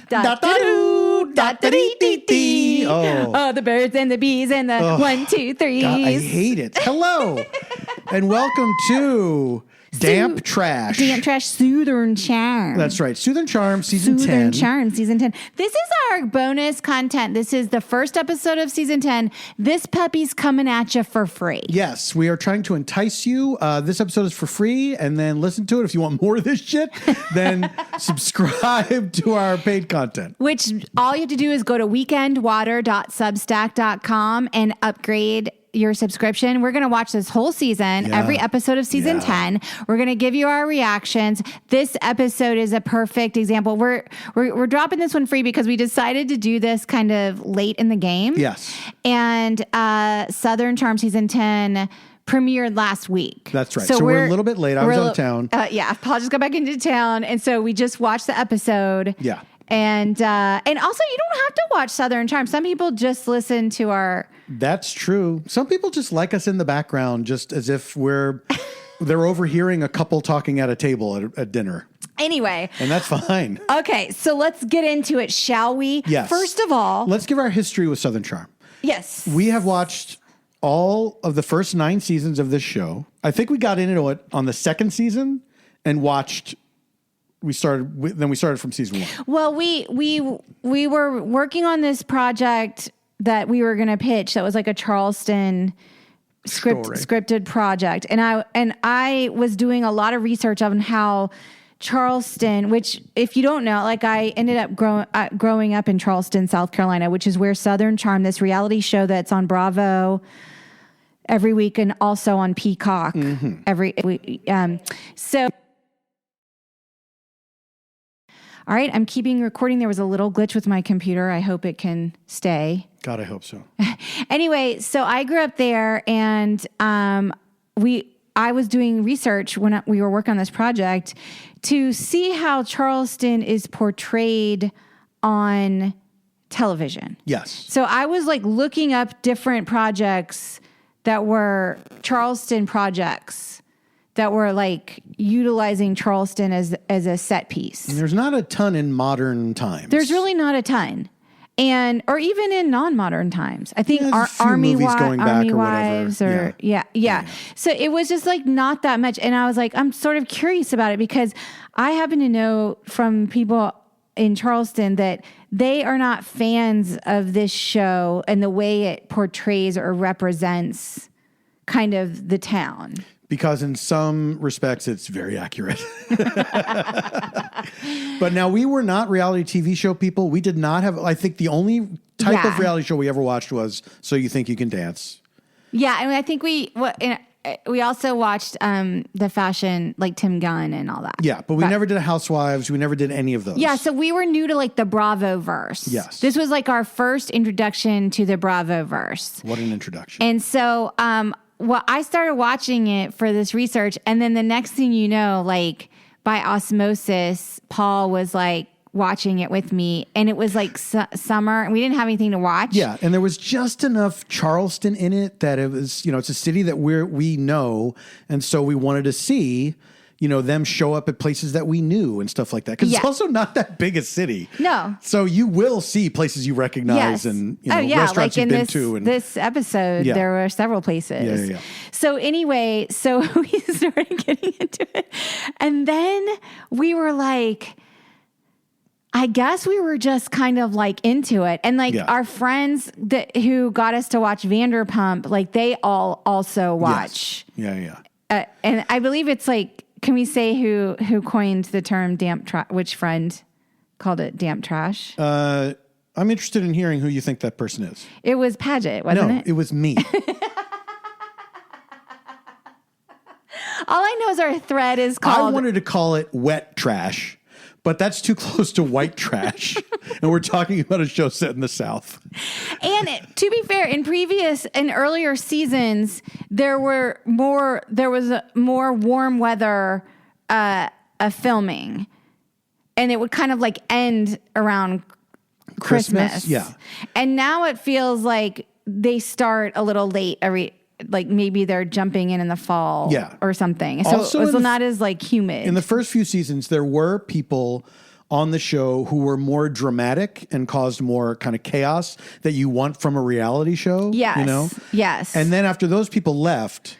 Da-da-doo, da-da-dee-dee-dee. Oh, the birds and the bees and the 1, 2, 3s. God, I hate it. Hello, and welcome to Damp Trash. Damp Trash Southern Charm. That's right. Southern Charm, season 10. Southern Charm, season 10. This is our bonus content. This is the first episode of season 10. This puppy's coming at you for free. Yes, we are trying to entice you. This episode is for free, and then listen to it. If you want more of this shit, then subscribe to our paid content. Which all you have to do is go to weekendwater.substack.com and upgrade your subscription. We're going to watch this whole season, every episode of season 10. We're going to give you our reactions. This episode is a perfect example. We're dropping this one free because we decided to do this kind of late in the game. Yes. And Southern Charm season 10 premiered last week. That's right. So we're a little bit late. I was out of town. Paul just got back into town. And so we just watched the episode. Yeah. And also, you don't have to watch Southern Charm. Some people just listen to our... That's true. Some people just like us in the background, just as if they're overhearing a couple talking at a table at dinner. Anyway. And that's fine. Okay, so let's get into it, shall we? Yes. First of all... Let's give our history with Southern Charm. Yes. We have watched all of the first 9 seasons of this show. I think we got into it on the second season and watched... We started from season 1. Well, we were working on this project that we were going to pitch. That was like a Charleston scripted project, and I was doing a lot of research on how Charleston, which if you don't know, like I ended up growing up in Charleston, South Carolina, which is where Southern Charm, this reality show that's on Bravo every week and also on Peacock every week. So. All right, I'm keeping recording. There was a little glitch with my computer. I hope it can stay. God, I hope so. Anyway, so I grew up there, and I was doing research when we were working on this project to see how Charleston is portrayed on television. Yes. So I was like looking up different projects that were Charleston projects that were like utilizing Charleston as a set piece. And there's not a ton in modern times. There's really not a ton. Or even in non-modern times. I think Army Wives or yeah. So it was just like not that much. And I was like, I'm sort of curious about it because I happen to know from people in Charleston that they are not fans of this show and the way it portrays or represents kind of the town. Because in some respects, it's very accurate. But now, we were not reality TV show people. We did not have, I think the only type of reality show we ever watched was So You Think You Can Dance. Yeah, and I think we also watched the fashion, like Tim Gunn and all that. Yeah, but we never did Housewives. We never did any of those. Yeah, so we were new to like the Bravo verse. Yes. This was like our first introduction to the Bravo verse. What an introduction. And so... well, I started watching it for this research, and then the next thing you know, like by osmosis, Paul was like watching it with me, and it was like summer, and we didn't have anything to watch. Yeah, and there was just enough Charleston in it that it was, it's a city that we know, and so we wanted to see, them show up at places that we knew and stuff like that. Because it's also not that big a city. No. So you will see places you recognize and restaurants like you've been this, to. And this episode, there were several places. Yeah. So anyway, we started getting into it. And then we were like... I guess we were just kind of like into it. And like our friends who got us to watch Vanderpump, like they all also watch. Yes. Yeah. And I believe it's like, can we say who coined the term damp trash? Which friend called it damp trash? I'm interested in hearing who you think that person is. It was Paget, wasn't it? No, it was me. All I know is our thread is called... I wanted to call it wet trash. But that's too close to white trash. And we're talking about a show set in the South. And to be fair, in earlier seasons, there was more warm weather filming. And it would kind of like end around Christmas. Yeah. And now it feels like they start a little late like maybe they're jumping in the fall or something. So it's not as like humid. In the first few seasons, there were people on the show who were more dramatic and caused more kind of chaos that you want from a reality show. Yes. You know? Yes. And then after those people left,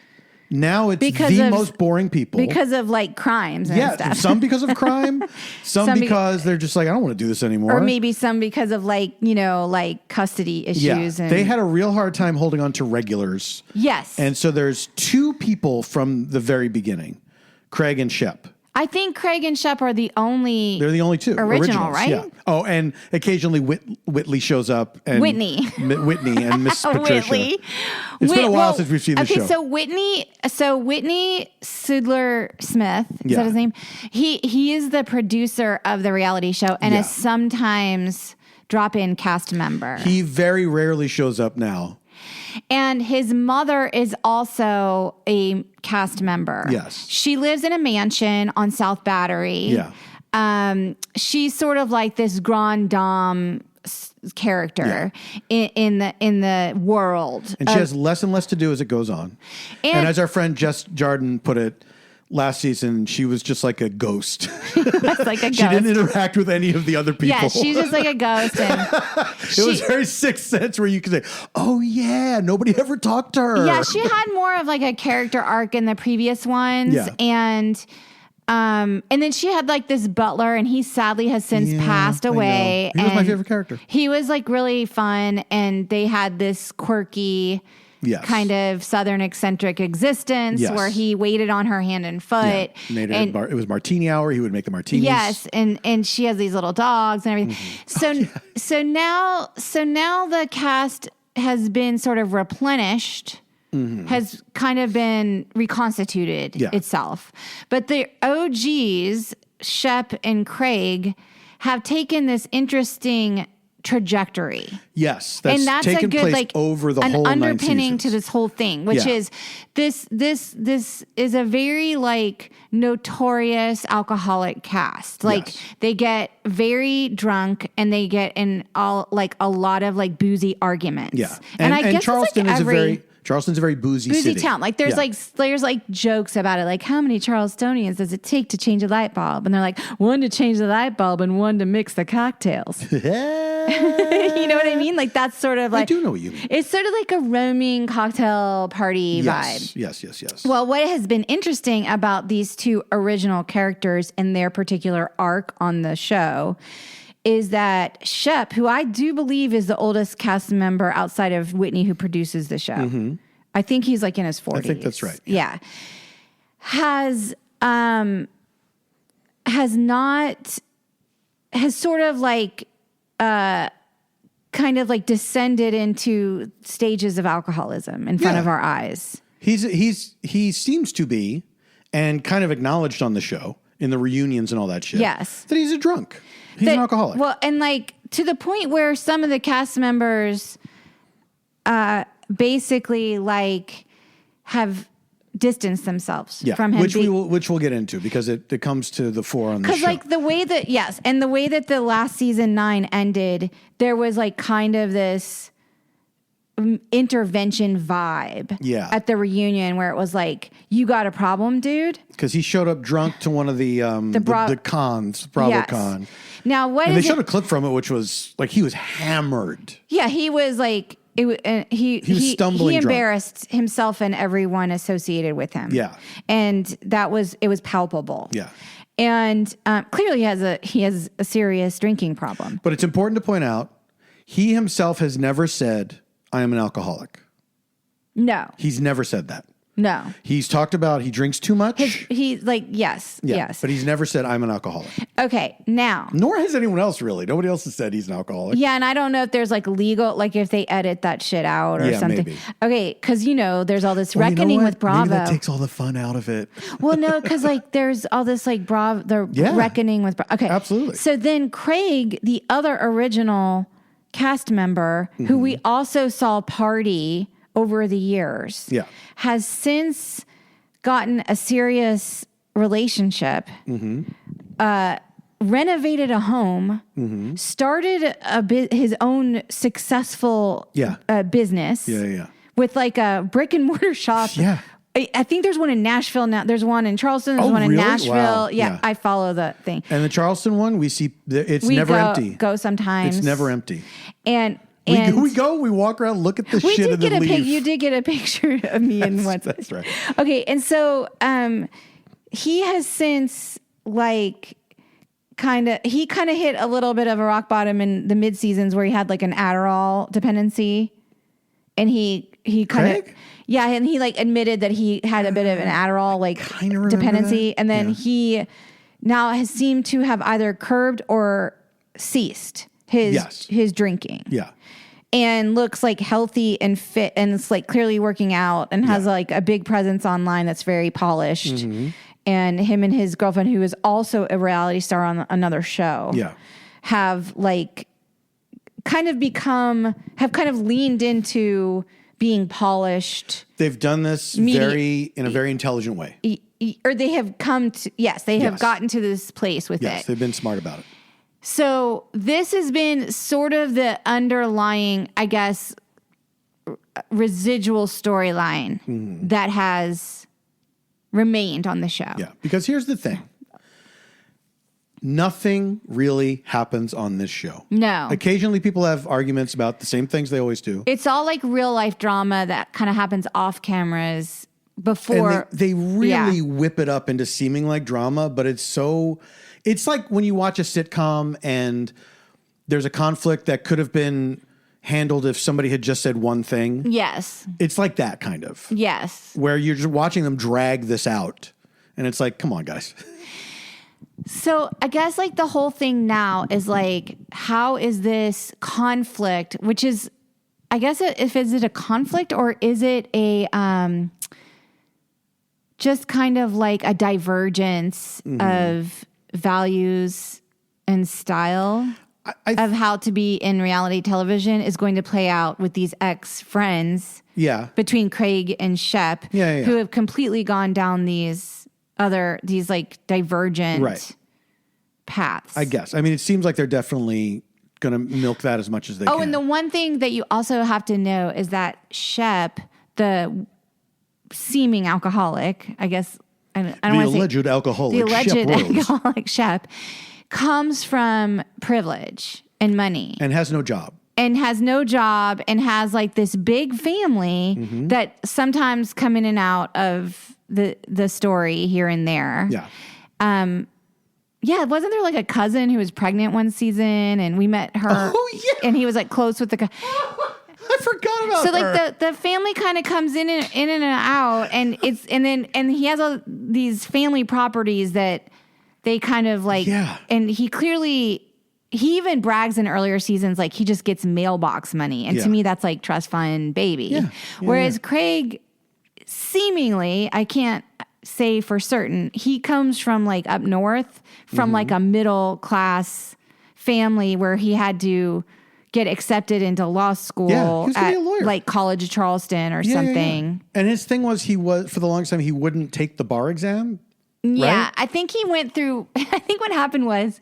now it's the most boring people. Because of like crimes and stuff. Some because of crime, some because they're just like, I don't want to do this anymore. Or maybe some because of like, you know, like custody issues. Yeah. They had a real hard time holding on to regulars. Yes. And so there's two people from the very beginning, Craig and Shep. I think Craig and Shep are the only... They're the only two. Originals, right? Yeah. Oh, and occasionally Whitley shows up. And Whitney and Miss Patricia. Whitley. It's been a while since we've seen the show. Okay, so Whitney Sudler Smith, is that his name? He is the producer of the reality show and a sometimes drop-in cast member. He very rarely shows up now. And his mother is also a cast member. Yes. She lives in a mansion on South Battery. Yeah. She's sort of like this grand dame character in the world. And she has less and less to do as it goes on. And as our friend Jess Jardin put it, last season, she was just like a ghost. Like a ghost. She didn't interact with any of the other people. Yeah, she's just like a ghost. And it was very Sixth Sense where you could say, oh yeah, nobody ever talked to her. Yeah, she had more of like a character arc in the previous ones. Yeah. And then she had like this butler, and he sadly has since passed away. He was my favorite character. He was like really fun, and they had this quirky... Yes. kind of Southern eccentric existence where he waited on her hand and foot. Yeah. It was martini hour. He would make the martinis. Yes, and she has these little dogs and everything. Mm-hmm. So now the cast has been sort of replenished, has kind of been reconstituted itself. But the OGs, Shep and Craig, have taken this interesting trajectory. Yes, and that's taken a good place like over the an whole underpinning 9 to this whole thing, which is this is a very like notorious alcoholic cast. Like they get very drunk and they get in all like a lot of like boozy arguments. Yeah, and I guess Charleston it's like Charleston's a very boozy city. town. Like there's like jokes about it. Like how many Charlestonians does it take to change a light bulb? And they're like, one to change the light bulb and one to mix the cocktails. You know what I mean? Like that's sort of like, I do know what you mean. It's sort of like a roaming cocktail party vibe. Yes. Well, what has been interesting about these two original characters and their particular arc on the show is that Shep, who I do believe is the oldest cast member outside of Whitney who produces the show. Mm-hmm. I think he's like in his 40s. I think that's right. Yeah. Has sort of like kind of like descended into stages of alcoholism in front of our eyes. He seems to be, and kind of acknowledged on the show in the reunions and all that shit. Yes. That he's a drunk. He's an alcoholic. Well, and like to the point where some of the cast members basically like have distanced themselves from him. Which we'll get into because it comes to the fore on the show. Because like the way that the last season 9 ended, there was like kind of this intervention vibe at the reunion where it was like, you got a problem, dude? Because he showed up drunk to one of the cons, BravoCon. Now, they showed a clip from it, which was like he was hammered. Yeah, he was like, he was stumbling. He embarrassed himself and everyone associated with him. Yeah, and it was palpable. Yeah, and clearly he has a serious drinking problem. But it's important to point out he himself has never said, "I am an alcoholic." No, he's never said that. No. He's talked about he drinks too much. He's like, yes. But he's never said, I'm an alcoholic. Okay, now. Nor has anyone else really. Nobody else has said he's an alcoholic. Yeah, and I don't know if there's like legal, like if they edit that shit out or something. Maybe. Okay, because there's all this reckoning with Bravo. Maybe that takes all the fun out of it. Well, no, because like there's all this like reckoning with Bravo. Okay. Absolutely. So then Craig, the other original cast member, who we also saw party over the years, has since gotten a serious relationship, renovated a home, started his own successful business with like a brick and mortar shop I think there's one in Nashville now. There's one in Charleston. There's one in really? Nashville. Wow. Yeah, I follow the thing. And the Charleston one, we see it's never empty. Go sometimes. It's never empty. And we walk around, look at the shit and then leave. You did get a picture of me and what's that's right. Okay, and so he has since like kind of hit a little bit of a rock bottom in the mid seasons where he had like an Adderall dependency, and he kind of and he like admitted that he had a bit of an Adderall like dependency, and then he now has seemed to have either curbed or ceased his drinking. Yeah. And looks like healthy and fit, and it's like clearly working out, and has like a big presence online that's very polished. Mm-hmm. And him and his girlfriend, who is also a reality star on another show, have like kind of leaned into being polished. They've done this in a very intelligent way. Or they have come to, they have gotten to this place with it. Yes, they've been smart about it. So this has been sort of the underlying, I guess, residual storyline that has remained on the show. Yeah, because here's the thing. Nothing really happens on this show. No. Occasionally people have arguments about the same things they always do. It's all like real life drama that kind of happens off cameras before. And they really whip it up into seeming like drama, but it's like when you watch a sitcom and there's a conflict that could have been handled if somebody had just said one thing. Yes. It's like that kind of. Yes. Where you're just watching them drag this out. And it's like, come on, guys. So I guess like the whole thing now is like, how is this conflict, which is, I guess is it a conflict or is it a, just kind of like a divergence of values and style of how to be in reality television is going to play out with these ex-friends between Craig and Shep who have completely gone down these like divergent paths. I guess. I mean, it seems like they're definitely going to milk that as much as they can. Oh, and the one thing that you also have to know is that Shep, the seeming alcoholic, I guess, the alleged alcoholic Shep comes from privilege and money and has no job and has like this big family that sometimes come in and out of the story here and there. Wasn't there like a cousin who was pregnant one season and we met her and he was like close with the I forgot about so her. Like the family kind of comes in and out, and it's and he has all these family properties that they kind of like, and he even brags in earlier seasons like he just gets mailbox money, and to me that's like trust fund baby. Whereas Craig, seemingly, I can't say for certain, he comes from like up north, from like a middle class family where he had to get accepted into law school at like College of Charleston or something. And his thing was for the longest time, he wouldn't take the bar exam. Yeah. Right? I think he went through, I think what happened was,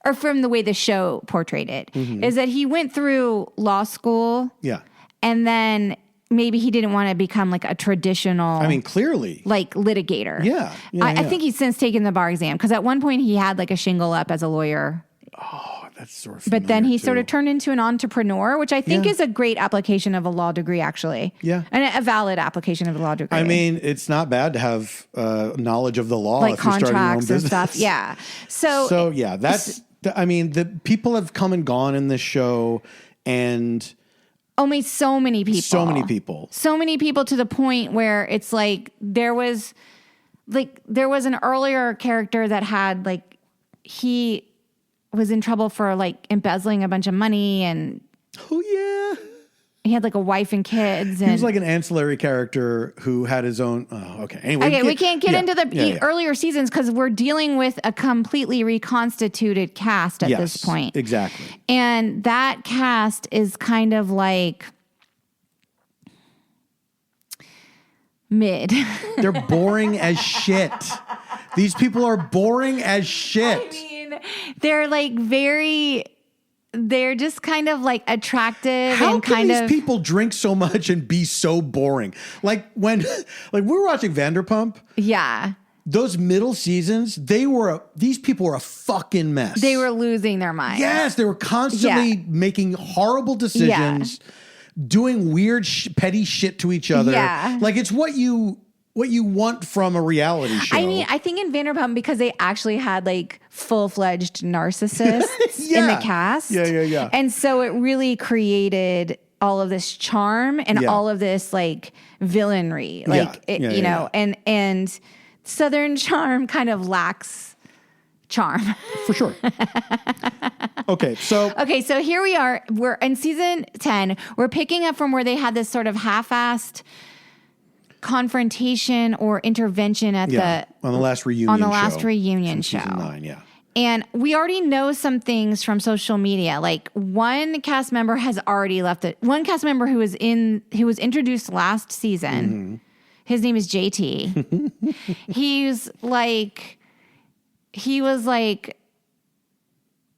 or from the way the show portrayed it, is that he went through law school. Yeah. And then maybe he didn't want to become like a traditional. I mean, clearly. Like litigator. Yeah. I think he's since taken the bar exam because at one point he had like a shingle up as a lawyer. Oh, that's sort of. But then he sort of turned into an entrepreneur, which I think is a great application of a law degree, actually. Yeah. And a valid application of a law degree. I mean, it's not bad to have knowledge of the law, like if you're starting your own contracts and business. stuff. Yeah. So yeah, I mean, the people have come and gone in this show, and so many people. So many people to the point where it's like there was an earlier character that had like he was in trouble for like embezzling a bunch of money, and he had like a wife and kids. And he was like an ancillary character who had his own. Oh, okay. Anyway, we can't get into the earlier seasons because we're dealing with a completely reconstituted cast at this point. Exactly. And that cast is kind of like mid. They're boring as shit. These people are boring as shit. I mean, they're like very they're just kind of like attractive. How and can kind these of people drink so much and be so boring? Like when we were watching Vanderpump. Yeah. Those middle seasons, these people were a fucking mess. They were losing their minds. Yes, they were constantly making horrible decisions, doing weird, petty shit to each other. Yeah. Like it's what you want from a reality show. I mean, I think in Vanderpump, because they actually had like full-fledged narcissists in the cast. Yeah. And so it really created all of this charm and all of this like villainy. Like, you know, and Southern charm kind of lacks charm. For sure. Okay, so here we are. We're in season 10. We're picking up from where they had this sort of half-assed confrontation or intervention at on the last reunion show. Season 9, yeah. And we already know some things from social media. Like one cast member has already left it. One cast member who was introduced last season. Mm-hmm. His name is JT. He was like,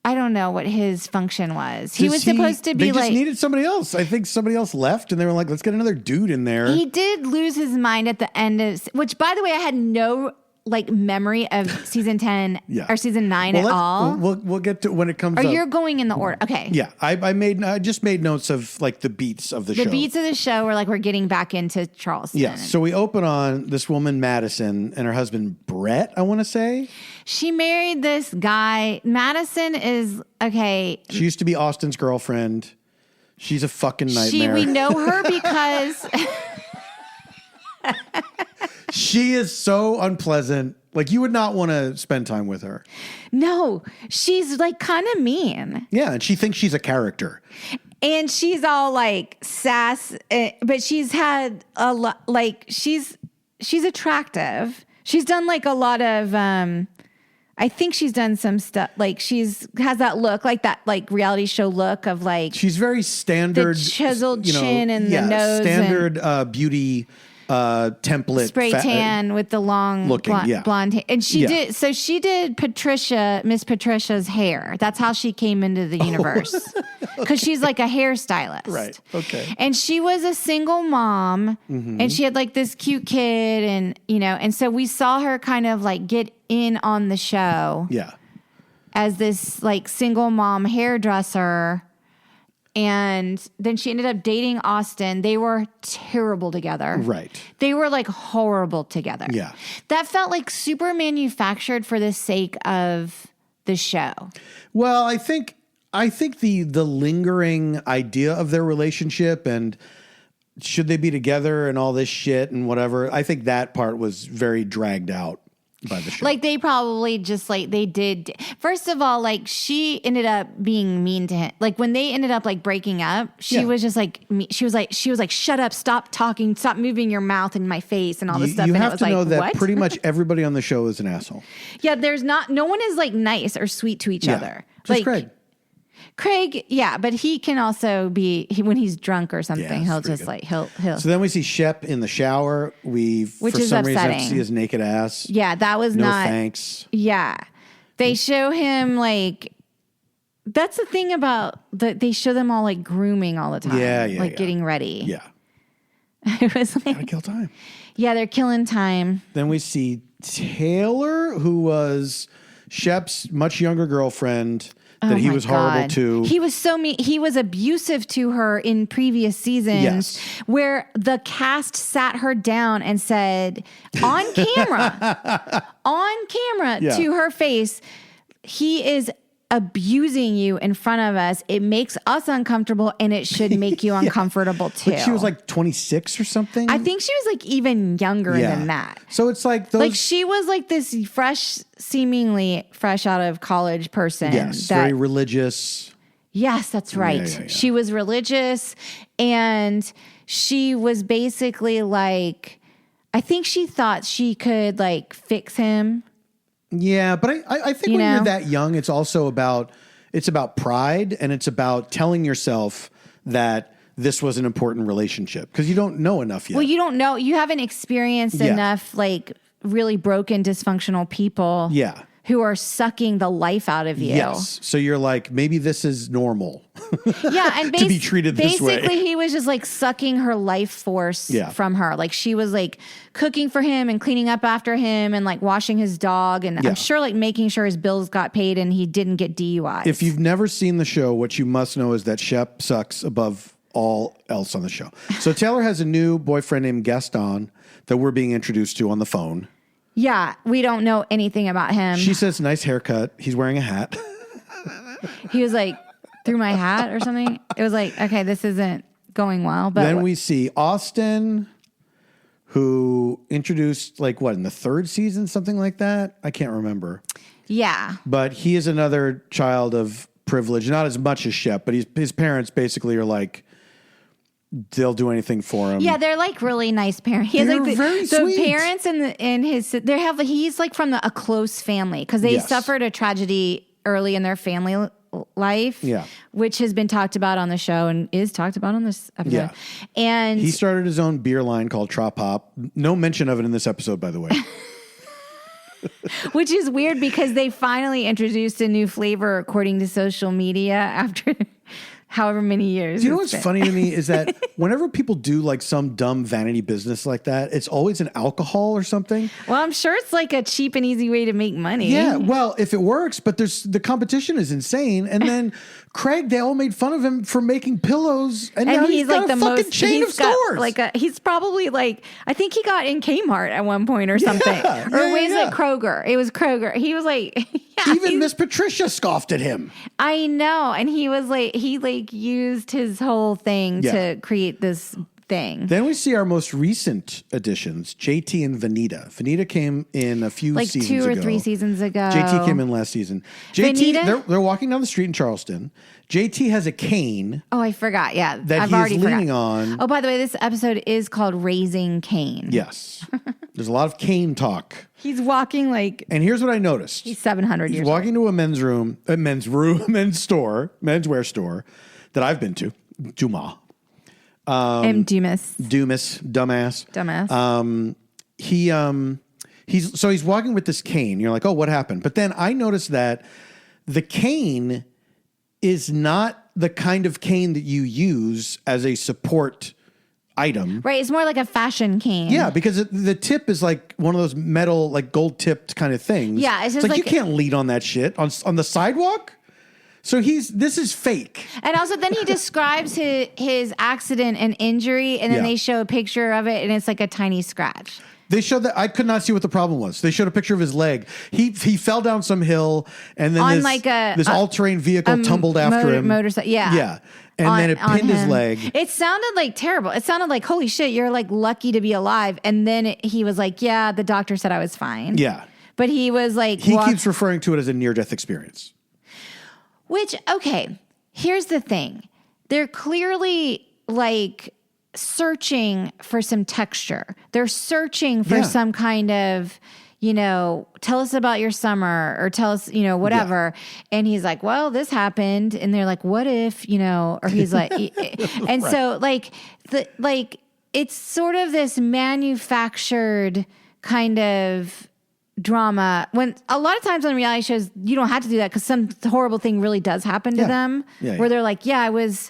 I don't know what his function was. He was supposed to be they just needed somebody else. I think somebody else left and they were like, let's get another dude in there. He did lose his mind at the end of, which by the way, I had no like memory of season 10 or season 9 at all. We'll get to when it comes or up. You're going in the order. Okay. Yeah. I just made notes of like the beats of the show. The beats of the show were like, we're getting back into Charleston. Yeah. So we open on this woman, Madison, and her husband, Brett, I want to say. She married this guy. Madison is, okay. She used to be Austin's girlfriend. She's a fucking nightmare. We know her because... She is so unpleasant. Like you would not want to spend time with her. No, she's like kind of mean. Yeah, and she thinks she's a character. And she's all like sass, but she's had a lot, like she's attractive. She's done like a lot of, I think she's done some stuff, like has that look, like that like reality show look of like. She's very standard. The chiseled chin and the nose. Standard beauty template. Spray tan with the long blonde hair. And she did Miss Patricia's hair. That's how she came into the universe. Because she's like a hairstylist. Right. Okay. And she was a single mom and she had like this cute kid and so we saw her kind of like get in on the show. Yeah. As this like single mom hairdresser. And then she ended up dating Austin. They were terrible together. Right. They were like horrible together. Yeah. That felt like super manufactured for the sake of the show. Well, I think the lingering idea of their relationship and should they be together and all this shit and whatever, I think that part was very dragged out by the show. Like they probably just like they did. First of all, like she ended up being mean to him. Like when they ended up like breaking up, she was just like she was like shut up, stop talking, stop moving your mouth in my face and all this stuff. You and have it was to know like, that what? Pretty much everybody on the show is an asshole. Yeah, no one is like nice or sweet to each other. Just like Craig, yeah, but he can also be when he's drunk or something. He'll just like he'll. So then we see Shep in the shower. Which for some reason have to see his naked ass. Yeah, that was not. No thanks. Yeah, they show him like. That's the thing about they show them all like grooming all the time. Like getting ready. Yeah. It was like gotta kill time. Yeah, they're killing time. Then we see Taylor, who was Shep's much younger girlfriend. That he was horrible to. He was so mean. He was abusive to her in previous seasons where the cast sat her down and said on camera to her face, he is abusing you in front of us. It makes us uncomfortable and it should make you uncomfortable too. But she was like 26 or something. I think she was like even younger than that. So it's like those. Like she was like this seemingly fresh out of college person. Yes, very religious. Yes, that's right. Yeah. She was religious and she was basically like, I think she thought she could like fix him. Yeah, but I think when you're that young, it's also about pride and it's about telling yourself that this was an important relationship because you don't know enough yet. Well, you don't know. You haven't experienced enough like really broken, dysfunctional people. Yeah. who are sucking the life out of you. Yes. So you're like, maybe this is normal. Yeah, and to be treated this way. Basically, he was just like sucking her life force from her. Like she was like cooking for him and cleaning up after him and like washing his dog. And I'm sure like making sure his bills got paid and he didn't get DUIs. If you've never seen the show, what you must know is that Shep sucks above all else on the show. So Taylor has a new boyfriend named Gaston that we're being introduced to on the phone. Yeah, we don't know anything about him. She says, nice haircut. He's wearing a hat. He was like, through my hat or something. It was like, okay, this isn't going well. But then we see Austin, who introduced like what, in the 3rd season, something like that? I can't remember. Yeah. But he is another child of privilege, not as much as Shep, but his parents basically are like, they'll do anything for him. Yeah, they're like really nice parents. He has like very the sweet. parents and his he's like from a close family because they suffered a tragedy early in their family life. Yeah, which has been talked about on the show and is talked about on this episode. Yeah, and he started his own beer line called Trop Hop. No mention of it in this episode, by the way. Which is weird because they finally introduced a new flavor according to social media after however many years. You know what's funny to me is that whenever people do like some dumb vanity business like that, it's always an alcohol or something. Well, I'm sure it's like a cheap and easy way to make money. Yeah, well, if it works, but the competition is insane. And then Craig, they all made fun of him for making pillows, and now he's got like a fucking chain of stores. He's probably like, I think he got in Kmart at one point or something. Or was it Kroger? It was Kroger. He was like, even Miss Patricia scoffed at him. I know, and he was like, used his whole thing to create this thing. Then we see our most recent additions, JT and Vanita. Vanita came in a few seasons ago. Like 2 or 3 seasons ago. JT came in last season. JT, they're walking down the street in Charleston. JT has a cane. Oh, I forgot. Yeah. That he's leaning on. Oh, by the way, this episode is called Raising Cain. Yes. There's a lot of cane talk. He's walking like... And here's what I noticed. He's 700 years old. He's walking to a men's store, menswear store that I've been to. Dumas. Dumbass. He's walking with this cane. You're like, oh, what happened? But then I noticed that the cane is not the kind of cane that you use as a support item. Right. It's more like a fashion cane. Yeah, because the tip is like one of those metal, like gold tipped kind of things. Yeah. It's like you can't lean on that shit on the sidewalk. So this is fake. And also then he describes his accident and injury, and then they show a picture of it, and it's like a tiny scratch. They showed that I could not see what the problem was. They showed a picture of his leg. He fell down some hill, and then this all-terrain vehicle tumbled after him. Motorcycle, yeah. Yeah. And then it pinned his leg. It sounded like terrible. It sounded like, holy shit, you're like lucky to be alive. And then he was like, yeah, the doctor said I was fine. Yeah. But he was like... He keeps referring to it as a near-death experience. Which, okay, here's the thing. They're clearly like searching for some texture. They're searching for some kind of, tell us about your summer or tell us, whatever. Yeah. And he's like, well, this happened. And they're like, what if, or he's like, and so it's sort of this manufactured kind of drama, when a lot of times on reality shows you don't have to do that because some horrible thing really does happen to them where they're like, I was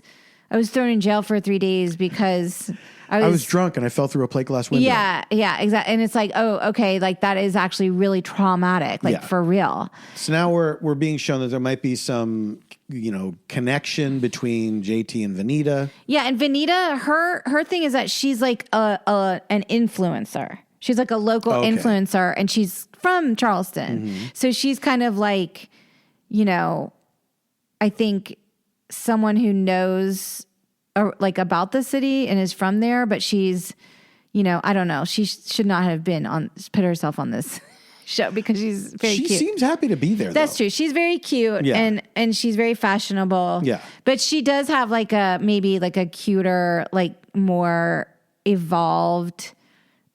thrown in jail for 3 days because I was drunk and I fell through a plate glass window. Yeah, exactly. And it's like, oh, okay, like that is actually really traumatic, for real. So now we're being shown that there might be some connection between JT and Vanita. Yeah, and Vanita, her thing is that she's like an influencer. She's like a local influencer, and she's from Charleston. Mm-hmm. So she's kind of like, I think someone who knows about the city and is from there, but she's, I don't know. She should not have put herself on this show because she's very cute. She seems happy to be there. That's true. She's very cute and she's very fashionable. Yeah. But she does have maybe a cuter, more evolved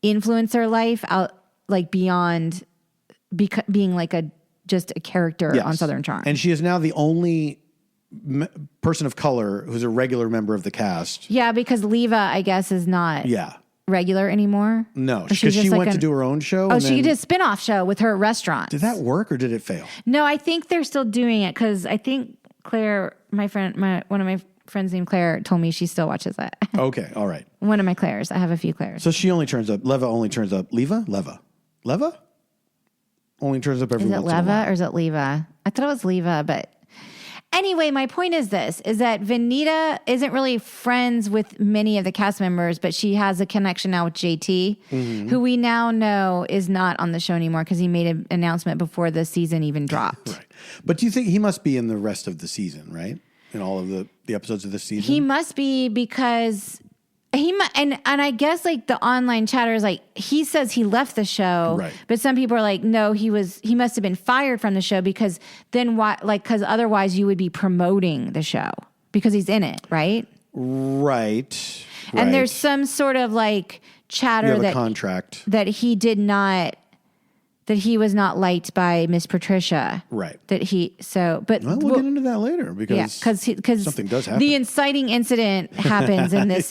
influencer life out beyond being just a character on Southern Charm. And she is now the only person of color who's a regular member of the cast. Yeah, because Leva, I guess, is not. Yeah. regular anymore? No, Or because she just went to do her own show. Oh, she did a spin-off show with her restaurant. Did that work or did it fail? No, I think they're still doing it because I think Claire, one of my friends named Claire told me she still watches that. Okay, all right. One of my Claires. I have a few Claires. So she only turns up. Leva only turns up. Leva only turns up every once in a while. Is it Leva or is it Leva? I thought it was Leva, but anyway, my point is this, is that Vanita isn't really friends with many of the cast members, but she has a connection now with JT, who we now know is not on the show anymore because he made an announcement before the season even dropped. Right. But do you think he must be in the rest of the season, right? In all of the episodes of this season? He must be because and I guess like the online chatter is like, he says he left the show, right. But some people are like, no, he must have been fired from the show because then why? Like, because otherwise you would be promoting the show because he's in it, right? Right. And there's some sort of like chatter that contract that he did not. That he was not liked by Miss Patricia. Right. But we'll get into that later because something does happen. The inciting incident happens in this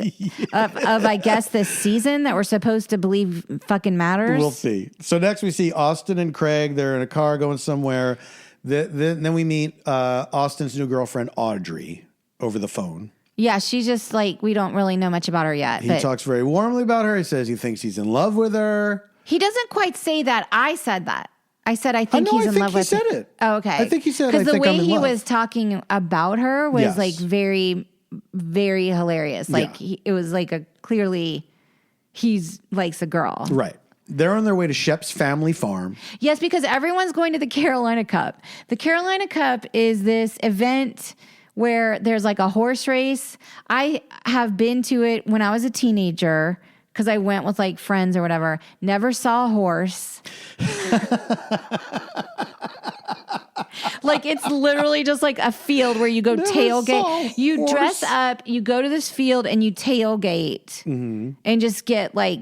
of I guess this season that we're supposed to believe fucking matters. We'll see. So next we see Austin and Craig. They're in a car going somewhere. Then we meet Austin's new girlfriend Audrey over the phone. Yeah, she's just like, we don't really know much about her yet. He talks very warmly about her. He says he thinks he's in love with her. He doesn't quite say that. I said that. I said, I think he's in love with her. I think he said it. Oh, okay. I think he said, because the way he love. was talking about her was like very, very hilarious. Like it was like clearly he's likes a girl. Right. They're on their way to Shep's family farm. Yes, because everyone's going to the Carolina Cup. The Carolina Cup is this event where there's like a horse race. I have been to it when I was a teenager because I went with like friends or whatever. Never saw a horse. Like it's literally just like a field where you go tailgate. You dress up, you go to this field and you tailgate and just get like,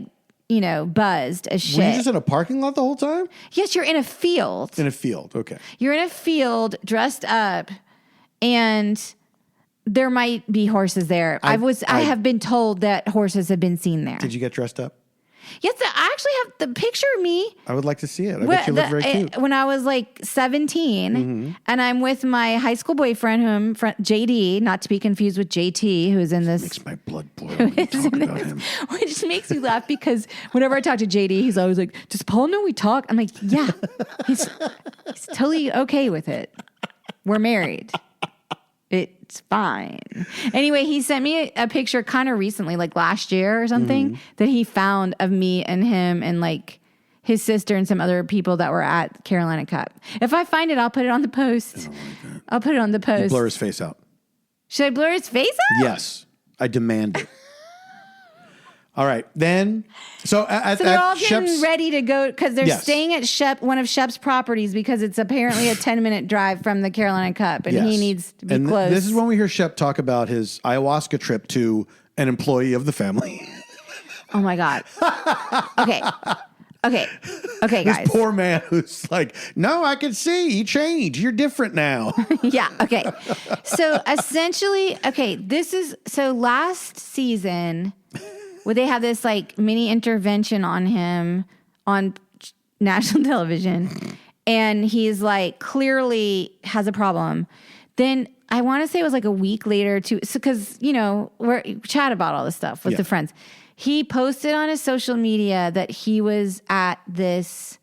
buzzed as shit. Were you just in a parking lot the whole time? Yes, you're in a field. In a field, okay. You're in a field dressed up and there might be horses there. I have been told that horses have been seen there. Did you get dressed up? Yes, I actually have the picture of me. I would like to see it. I bet you look very cute. When I was like 17 and I'm with my high school boyfriend, JD, not to be confused with JT, who's in this. Makes my blood boil when you talk about him. Which makes me laugh because whenever I talk to JD, he's always like, does Paul know we talk? I'm like, yeah, he's totally okay with it. We're married. It's fine. Anyway, he sent me a picture kind of recently, like last year or something, that he found of me and him and like his sister and some other people that were at Carolina Cup. If I find it, I'll put it on the post. I don't like that. I'll put it on the post. You blur his face out. Should I blur his face out? Yes. I demand it. All right. Then, so they're all getting ready to go because they're staying at one of Shep's properties because it's apparently a 10-minute drive from the Carolina Cup and he needs to be close. This is when we hear Shep talk about his ayahuasca trip to an employee of the family. Oh my God. Okay, guys. This poor man who's like, no, I can see you changed. You're different now. Yeah. Okay. So essentially, last season, where they have this like mini intervention on him on national television and he's like clearly has a problem. Then I want to say it was like a week later too. So cause we chat about all this stuff with the friends. He posted on his social media that he was at this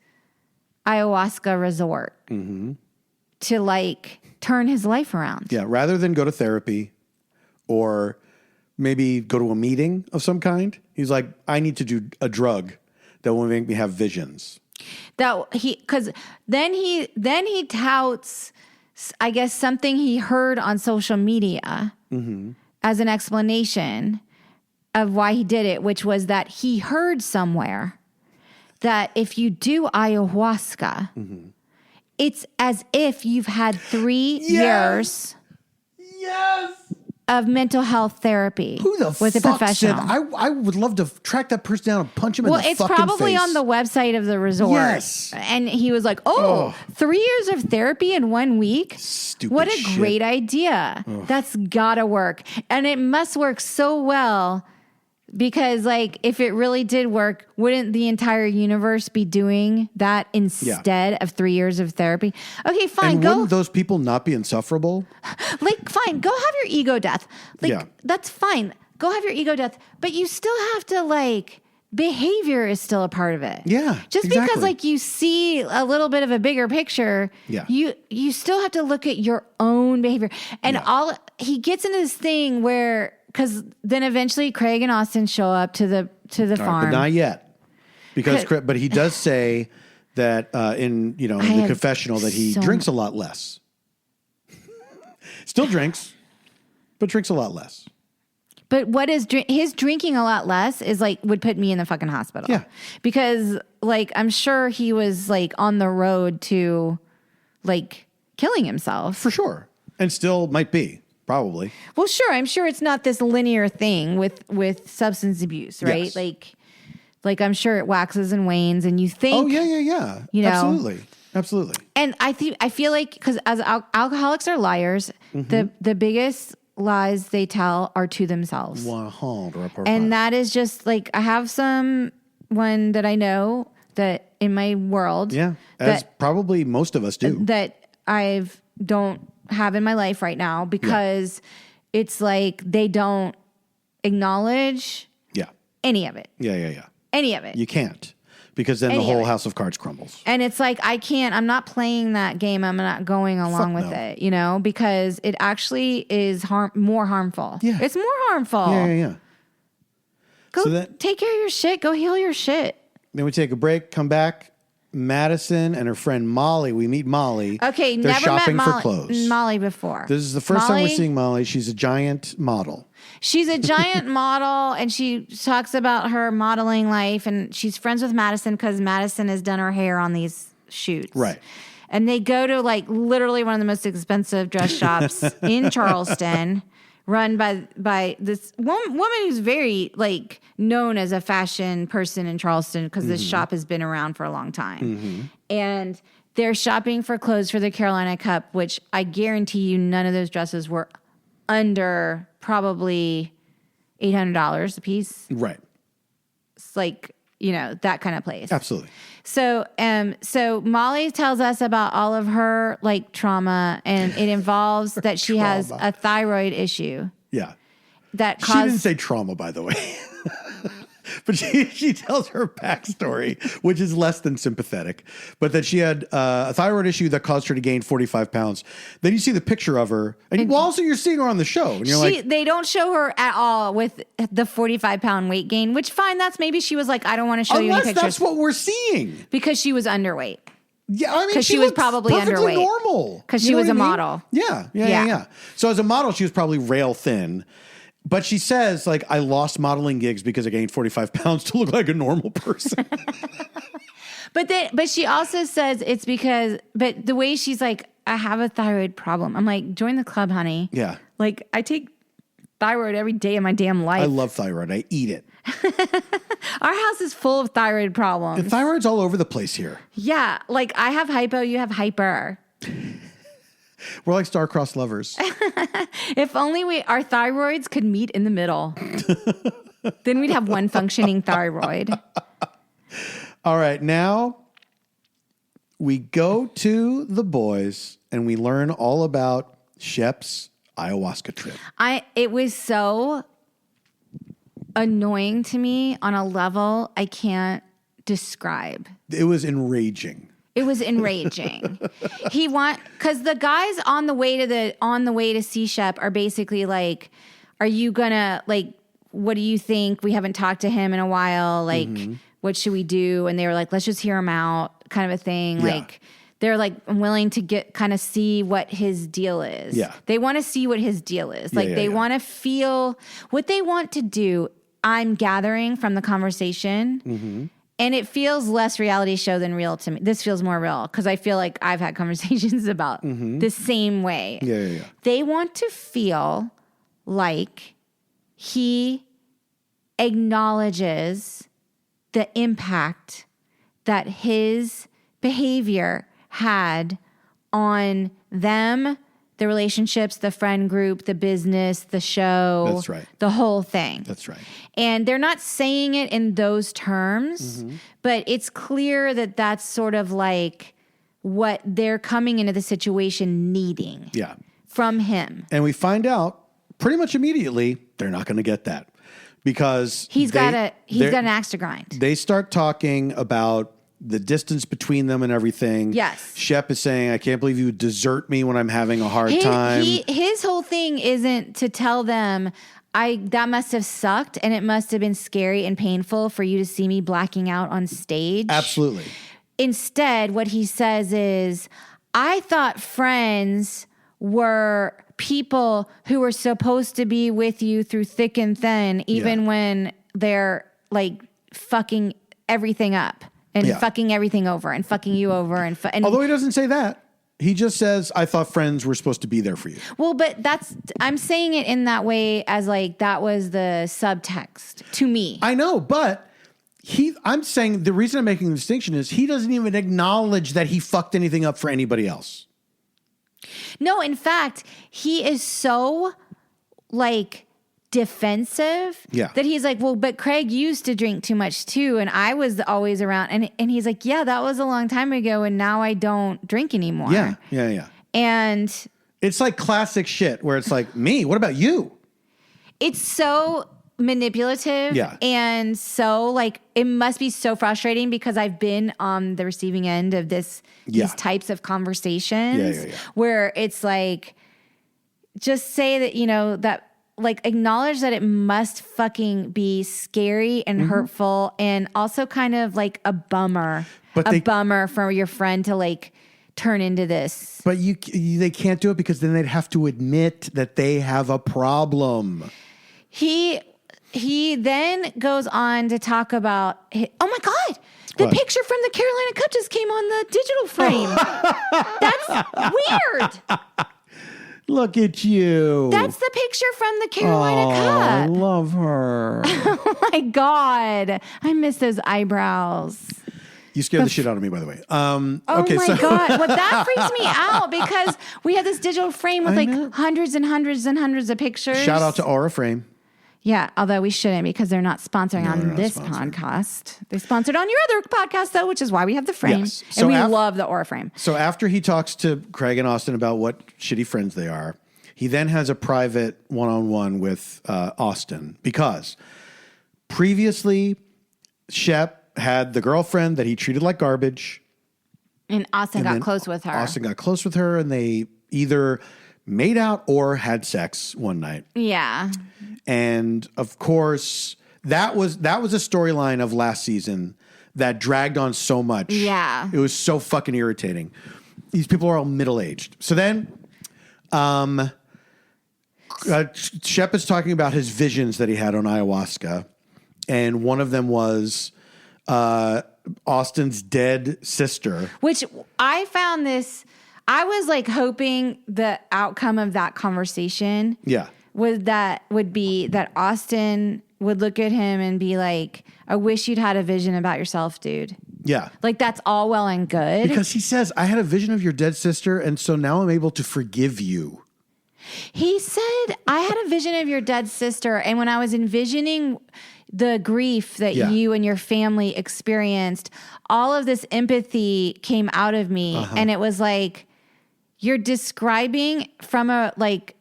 ayahuasca resort to like turn his life around. Yeah. Rather than go to therapy or maybe go to a meeting of some kind. He's like, I need to do a drug that will make me have visions. Because then he touts, I guess, something he heard on social media as an explanation of why he did it, which was that he heard somewhere that if you do ayahuasca, it's as if you've had 3 years. Yes. Of mental health therapy. Who the with a fuck professional. said? I would love to track that person down and punch him in the fucking face. Well, it's probably on the website of the resort. Yes. And he was like, 3 years of therapy in 1 week? Stupid What a shit. great idea. That's gotta work. And it must work so well Because like, if it really did work, wouldn't the entire universe be doing that instead of 3 years of therapy? Okay, fine. And wouldn't those people not be insufferable? Like, fine, go have your ego death. Like, that's fine. Go have your ego death. But you still have to like, behavior is still a part of it. Yeah. Just because like you see a little bit of a bigger picture, you still have to look at your own behavior. And he gets into this thing where, because then eventually Craig and Austin show up to the farm. But not yet. But he does say that in the confessional that he drinks a lot less. Still drinks, but drinks a lot less. But what is his drinking a lot less is like would put me in the fucking hospital. Yeah. Because like I'm sure he was like on the road to like killing himself. For sure. And still might be. Probably. Well, sure. I'm sure it's not this linear thing with substance abuse, right? Yes. Like I'm sure it waxes and wanes, and you think. Oh yeah. You know, absolutely. And I feel like because as alcoholics are liars, the biggest lies they tell are to themselves. 100%. And that is just like I have one that I know that in my world. Yeah, as probably most of us do. That don't have in my life right now because it's like they don't acknowledge any of it. Yeah. Any of it. You can't, because then the whole house of cards crumbles. And it's like, I'm not playing that game. I'm not going along with it, because it actually is more harmful. Yeah. It's more harmful. Yeah. Go take care of your shit. Go heal your shit. Then we take a break, come back. Madison and her friend Molly. We meet Molly. Okay, they're never shopping met for clothes. Molly before. This is the first time we're seeing Molly. She's a giant model. She's a giant model, and she talks about her modeling life, and she's friends with Madison because Madison has done her hair on these shoots. Right. And they go to like literally one of the most expensive dress shops in Charleston, run by this woman who's very like known as a fashion person in Charleston because this shop has been around for a long time. And they're shopping for clothes for the Carolina Cup, which I guarantee you none of those dresses were under probably $800 a piece. Right. It's like, that kind of place. Absolutely. So Molly tells us about all of her like trauma, and it involves that she has a thyroid issue. Yeah. That she didn't say trauma, by the way. But she tells her backstory, which is less than sympathetic, but that she had a thyroid issue that caused her to gain 45 pounds. Then you see the picture of her, and also you're seeing her on the show, and you're they don't show her at all with the 45-pound weight gain, which fine, that's maybe she was like, I don't want to show you any pictures. That's what we're seeing. Because she was underweight. Yeah, I mean, because she was probably underweight. Normal. Because she was a model. Yeah. So as a model, she was probably rail thin. But she says, like, I lost modeling gigs because I gained 45 pounds to look like a normal person. But she also says it's because, but the way she's like, I have a thyroid problem. I'm like, join the club, honey. Yeah. Like, I take thyroid every day of my damn life. I love thyroid. I eat it. Our house is full of thyroid problems. And thyroid's all over the place here. Yeah. Like, I have hypo, you have hyper. We're like star-crossed lovers. If only our thyroids could meet in the middle. Then we'd have one functioning thyroid. All right, now we go to the boys and we learn all about Shep's ayahuasca trip. It was so annoying to me on a level I can't describe. It was enraging. It was enraging. Because the guys on the way to see Shep are basically like, are you gonna like, what do you think? We haven't talked to him in a while. Like, what should we do? And they were like, let's just hear him out, kind of a thing. Yeah. Like, they're like willing to see what his deal is. Yeah. They want to see what his deal is. Like, they want to feel what they want to do. I'm gathering from the conversation. And it feels less reality show than real to me. This feels more real because I feel like I've had conversations about the same way. Yeah. They want to feel like he acknowledges the impact that his behavior had on them the relationships, the friend group, the business, the show. That's right. The whole thing. That's right. And they're not saying it in those terms, but it's clear that that's sort of like what they're coming into the situation needing from him. And we find out pretty much immediately they're not going to get that because he's got an axe to grind. They start talking about the distance between them and everything. Yes. Shep is saying, I can't believe you would desert me when I'm having a hard time. His whole thing isn't to tell them, that must have sucked and it must have been scary and painful for you to see me blacking out on stage. Absolutely. Instead, what he says is, I thought friends were people who were supposed to be with you through thick and thin, even when they're like fucking everything up and fucking everything over and fucking you over. And although he doesn't say that. He just says, I thought friends were supposed to be there for you. Well, but I'm saying it in that way as like that was the subtext to me. I know, but I'm saying the reason I'm making the distinction is he doesn't even acknowledge that he fucked anything up for anybody else. No, in fact, he is so like defensive that he's like, well, but Craig used to drink too much too, and I was always around, and he's like, yeah, that was a long time ago, and now I don't drink anymore. Yeah. And it's like classic shit where it's like, me, what about you? It's so manipulative and so like it must be so frustrating because I've been on the receiving end of these types of conversations where it's like, just say that, that like acknowledge that it must fucking be scary and hurtful and also kind of like a bummer for your friend to like turn into this. But they can't do it because then they'd have to admit that they have a problem. He then goes on to talk about, oh my God, the picture from the Carolina Cup just came on the digital frame. That's weird. Look at you. That's the picture from the Carolina Cup. I love her. Oh my God. I miss those eyebrows. You scared the shit out of me, by the way. God. Well, that freaks me out because we have this digital frame with hundreds and hundreds and hundreds of pictures. Shout out to Aura Frame. Yeah, although we shouldn't because they're not sponsoring on this podcast. They sponsored on your other podcast, though, which is why we have the frame. Yes. So and we love the Aura Frame. So after he talks to Craig and Austin about what shitty friends they are, he then has a private one-on-one with Austin because previously Shep had the girlfriend that he treated like garbage. And Austin got close with her. Austin got close with her, and they either made out or had sex one night. Yeah. And of course, that was a storyline of last season that dragged on so much. Yeah. It was so fucking irritating. These people are all middle-aged. So then Shep is talking about his visions that he had on ayahuasca. And one of them was Austin's dead sister. Which I found this, I was like hoping the outcome of that conversation would be that Austin would look at him and be like, I wish you'd had a vision about yourself, dude. Yeah. Like that's all well and good. Because he says, I had a vision of your dead sister, and so now I'm able to forgive you. He said, I had a vision of your dead sister, and when I was envisioning the grief that you and your family experienced, all of this empathy came out of me. And it was like, you're describing from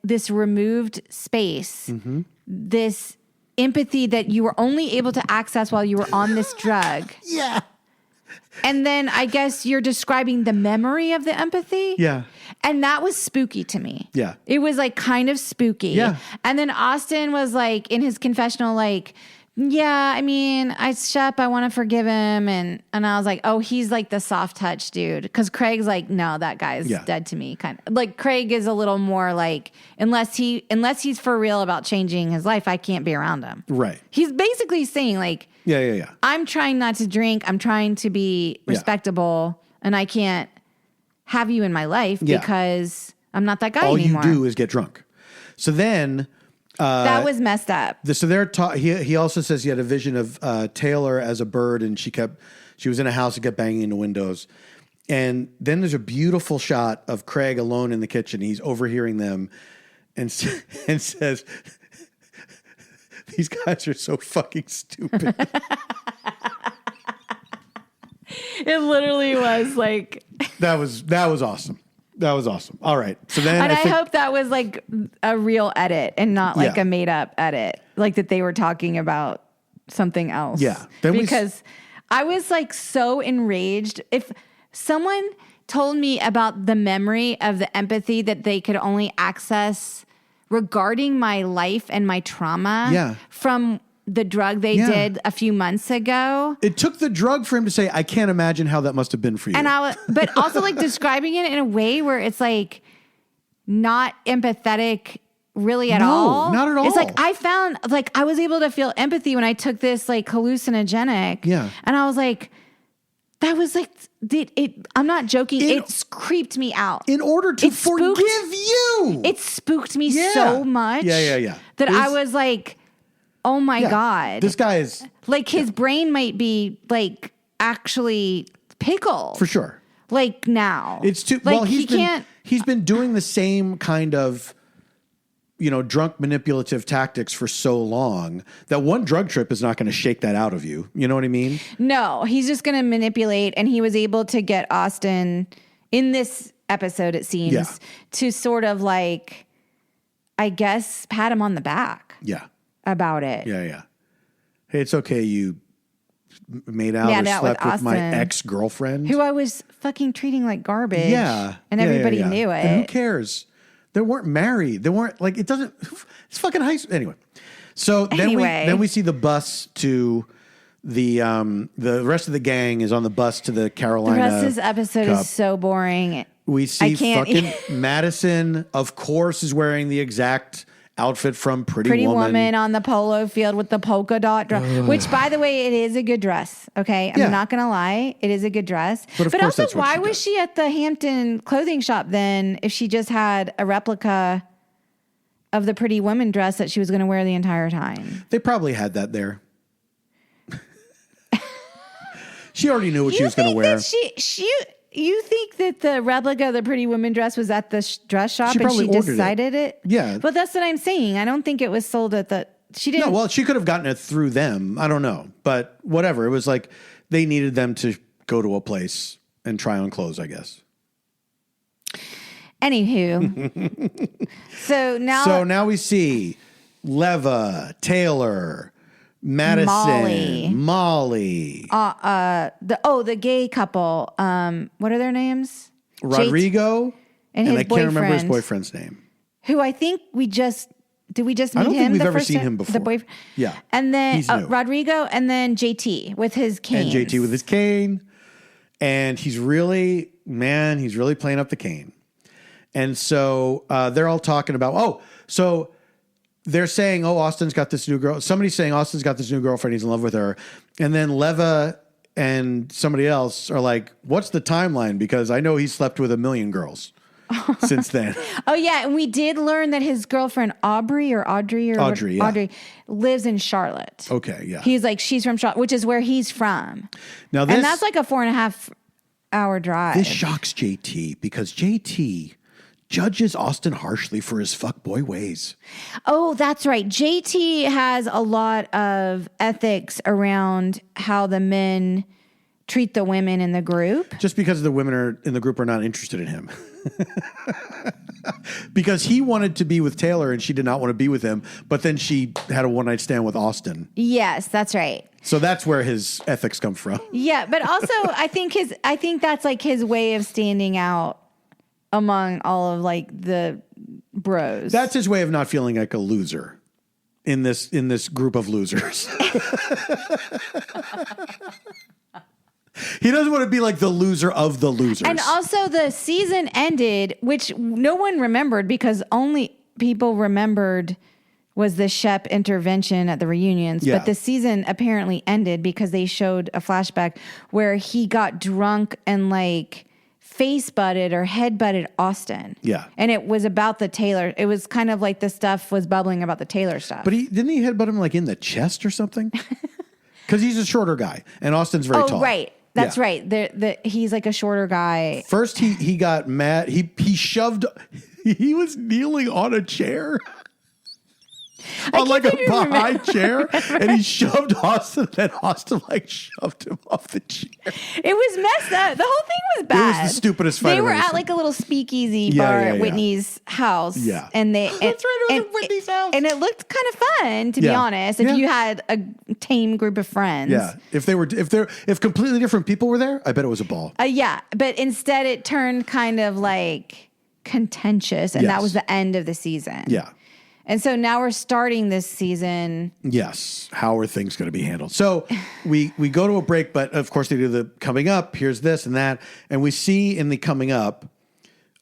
this removed space, this empathy that you were only able to access while you were on this drug. Yeah. And then I guess you're describing the memory of the empathy. Yeah. And that was spooky to me. Yeah. It was like kind of spooky. Yeah. And then Austin was like in his confessional, like, yeah, I mean, Shep, I want to forgive him. And I was like, oh, he's like the soft touch dude. Because Craig's like, no, that guy's dead to me. Kind of like Craig is a little more like, unless he's for real about changing his life, I can't be around him. Right. He's basically saying like, yeah. I'm trying not to drink. I'm trying to be respectable. And I can't have you in my life because I'm not that guy anymore. All you do is get drunk. So then... that was messed up. So he also says he had a vision of Taylor as a bird, and she was in a house and kept banging into windows. And then there's a beautiful shot of Craig alone in the kitchen. He's overhearing them and says, these guys are so fucking stupid. It literally was like... That was awesome. That was awesome. All right. So then I hope that was like a real edit and not like a made up edit. Like that they were talking about something else. Yeah. Because I was like so enraged. If someone told me about the memory of the empathy that they could only access regarding my life and my trauma from the drug they did a few months ago. It took the drug for him to say, I can't imagine how that must have been for you. And but also like describing it in a way where it's like not empathetic really at all. No, not at all. It's like I found like I was able to feel empathy when I took this like hallucinogenic. Yeah. And I was like, that was like, I'm not joking. It creeped me out. In order to forgive you. It spooked me so much. That I was like, oh my God. This guy is... Like his brain might be like actually pickled. For sure. Like now. It's too... Like well, he's been doing the same kind of, drunk manipulative tactics for so long that one drug trip is not going to shake that out of you. You know what I mean? No, he's just going to manipulate. And he was able to get Austin in this episode, it seems, to sort of like, I guess, pat him on the back. Yeah. About it. Yeah. Hey, it's okay. You made out or slept with my ex-girlfriend. Who I was fucking treating like garbage. Yeah. And everybody knew it. And who cares? They weren't married. They weren't like, it doesn't, it's fucking high school. Anyway. So then we see the bus to the rest of the gang is on the bus to the Carolina. The rest of this episode is so boring. We see fucking Madison, of course, is wearing the exact outfit from Pretty Woman on the polo field with the polka dot dress, which, by the way, it is a good dress. Okay, I'm not gonna lie, it is a good dress. But also, why was she at the Hampton clothing shop then if she just had a replica of the Pretty Woman dress that she was going to wear the entire time? They probably had that there. She already knew what she was going to wear. You think that the replica of the Pretty Woman dress was at the dress shop and she decided it? Yeah. But that's what I'm saying. I don't think it was sold at the... She didn't... No, well, she could have gotten it through them. I don't know. But whatever. It was like they needed them to go to a place and try on clothes, I guess. Anywho. So now we see Leva, Taylor... Madison, Molly. The gay couple. What are their names? Rodrigo and I can't remember his boyfriend's name. Who I think we just meet him? I don't think we've ever seen him before. The boyfriend. Yeah, and then Rodrigo, and then JT with his cane. And he's really playing up the cane. And so they're all talking about they're saying, Austin's got this new girl. Somebody's saying Austin's got this new girlfriend. He's in love with her. And then Leva and somebody else are like, what's the timeline? Because I know he slept with 1 million girls since then. Oh, yeah. And we did learn that his girlfriend, Audrey, lives in Charlotte. Okay, yeah. He's like, she's from Charlotte, which is where he's from. Now and that's like a 4.5 hour drive. This shocks JT because JT judges Austin harshly for his fuckboy ways. Oh, that's right. JT has a lot of ethics around how the men treat the women in the group. Just because the women in the group are not interested in him. Because he wanted to be with Taylor and she did not want to be with him, but then she had a one-night stand with Austin. Yes, that's right. So that's where his ethics come from. Yeah, but also I think that's like his way of standing out among all of like the bros. That's his way of not feeling like a loser in this group of losers. He doesn't want to be like the loser of the losers. And also the season ended, which no one remembered because only people remembered was the Shep intervention at the reunions. Yeah. But the season apparently ended because they showed a flashback where he got drunk and like face butted or head butted Austin. Yeah. And it was about the Taylor. It was kind of like the stuff was bubbling about the Taylor stuff. But didn't he headbutt him like in the chest or something? Because he's a shorter guy and Austin's very tall. Right. That's right. He's like a shorter guy. First, he got mad. He shoved. He was kneeling on a chair. On like a high chair, and he shoved Austin. Then Austin like shoved him off the chair. It was messed up. The whole thing was bad. It was the stupidest fight. They were at like a little speakeasy bar at Whitney's house. Yeah, and that's right. It was at Whitney's house, and it looked kind of fun, to be honest. If you had a tame group of friends, if completely different people were there, I bet it was a ball. But instead, it turned kind of like contentious, and that was the end of the season. Yeah. And so now we're starting this season. Yes. How are things going to be handled? So we go to a break, but of course they do the coming up. Here's this and that. And we see in the coming up,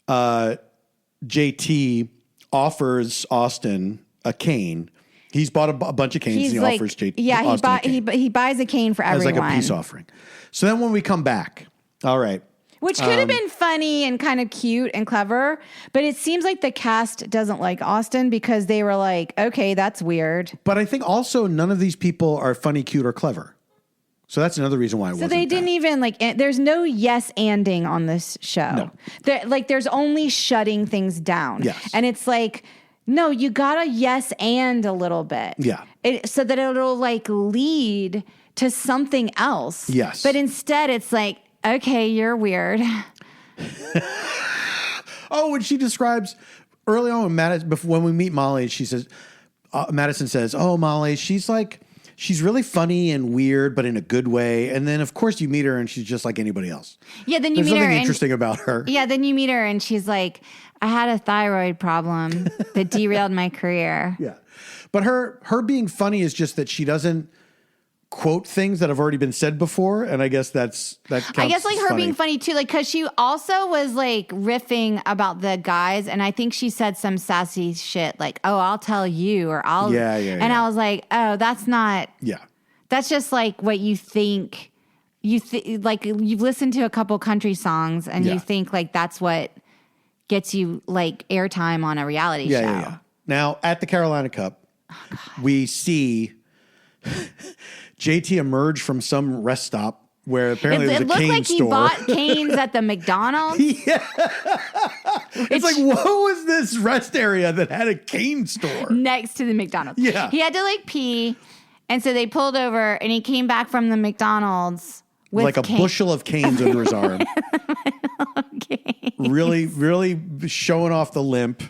JT offers Austin a cane. He's bought a bunch of canes. And he offers JT. Yeah, he buys a cane for everyone. As like a peace offering. So then when we come back, all right. Which could have been funny and kind of cute and clever, but it seems like the cast doesn't like Austin because they were like, okay, that's weird. But I think also none of these people are funny, cute, or clever. So that's another reason why it wasn't. So they didn't even like, there's no yes-anding on this show. No. There's only shutting things down. Yes. And it's like, no, you gotta yes and a little bit. Yeah. So that it'll like lead to something else. Yes. But instead it's like, okay, you're weird. When she describes early on when we meet Molly, she says, Madison says, "Oh, Molly, she's really funny and weird, but in a good way." And then, of course, you meet her and she's just like anybody else. Yeah, then you There's meet her. There's nothing interesting about her. Yeah, then you meet her and she's like, "I had a thyroid problem that derailed my career." Yeah, but her being funny is just that she doesn't quote things that have already been said before, and I guess that counts. I guess like her being funny too, like because she also was like riffing about the guys, and I think she said some sassy shit like, "Oh, I'll tell you," or "I'll," and I was like, "Oh, that's not." Yeah, that's just like what you think. Like you've listened to a couple country songs, and you think like that's what gets you like airtime on a reality show. Yeah. Now at the Carolina Cup, we see JT emerged from some rest stop where apparently there's a cane store. It looked like he bought canes at the McDonald's. Yeah. It's like, what was this rest area that had a cane store? Next to the McDonald's. Yeah. He had to like pee, and so they pulled over, and he came back from the McDonald's with like a bushel of canes under his arm. Really, really showing off the limp.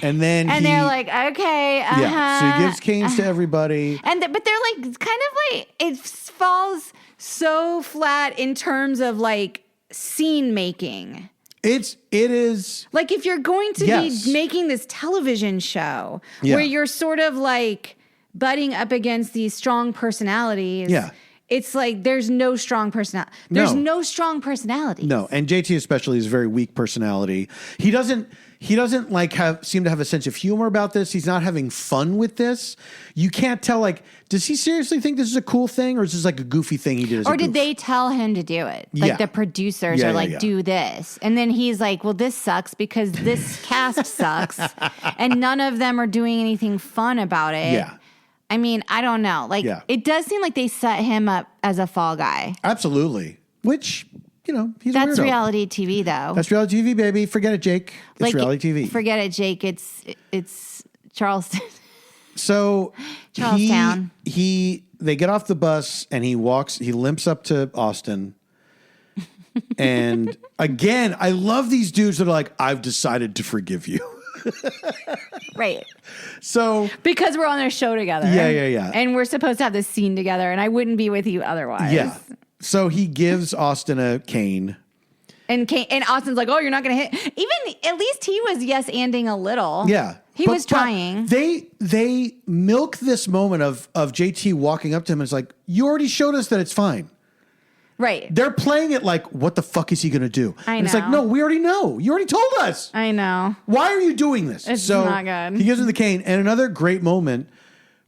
And then they're like, okay, yeah. So he gives canes to everybody, but they're like, kind of like it falls so flat in terms of like scene making. It is like if you're going to be making this television show where you're sort of like butting up against these strong personalities. Yeah. It's like there's no strong personality. There's no strong personality. No, and JT especially is a very weak personality. He doesn't like seem to have a sense of humor about this. He's not having fun with this. You can't tell, like, does he seriously think this is a cool thing, or is this like a goofy thing he did? Or did they tell him to do it? Like the producers are like, do this. And then he's like, well, this sucks because this cast sucks. And none of them are doing anything fun about it. Yeah. I mean, I don't know. Like, it does seem like they set him up as a fall guy. Absolutely. Which, he's That's weirdo. Reality TV, though. That's reality TV, baby. Forget it, Jake. It's like, reality TV. Forget it, Jake. It's Charleston. So Charlestown. They get off the bus and he limps up to Austin. And again, I love these dudes that are like, I've decided to forgive you. Right. So because we're on a show together. Yeah. And we're supposed to have this scene together, and I wouldn't be with you otherwise. Yeah. So he gives Austin a cane. And Austin's like, oh, you're not going to hit. Even at least he was yes-anding a little. Yeah. He was trying. They milk this moment of JT walking up to him and it's like, you already showed us that it's fine. Right. They're playing it like, what the fuck is he going to do? I know. And it's like, no, we already know. You already told us. I know. Why are you doing this? It's not good. He gives him the cane. And another great moment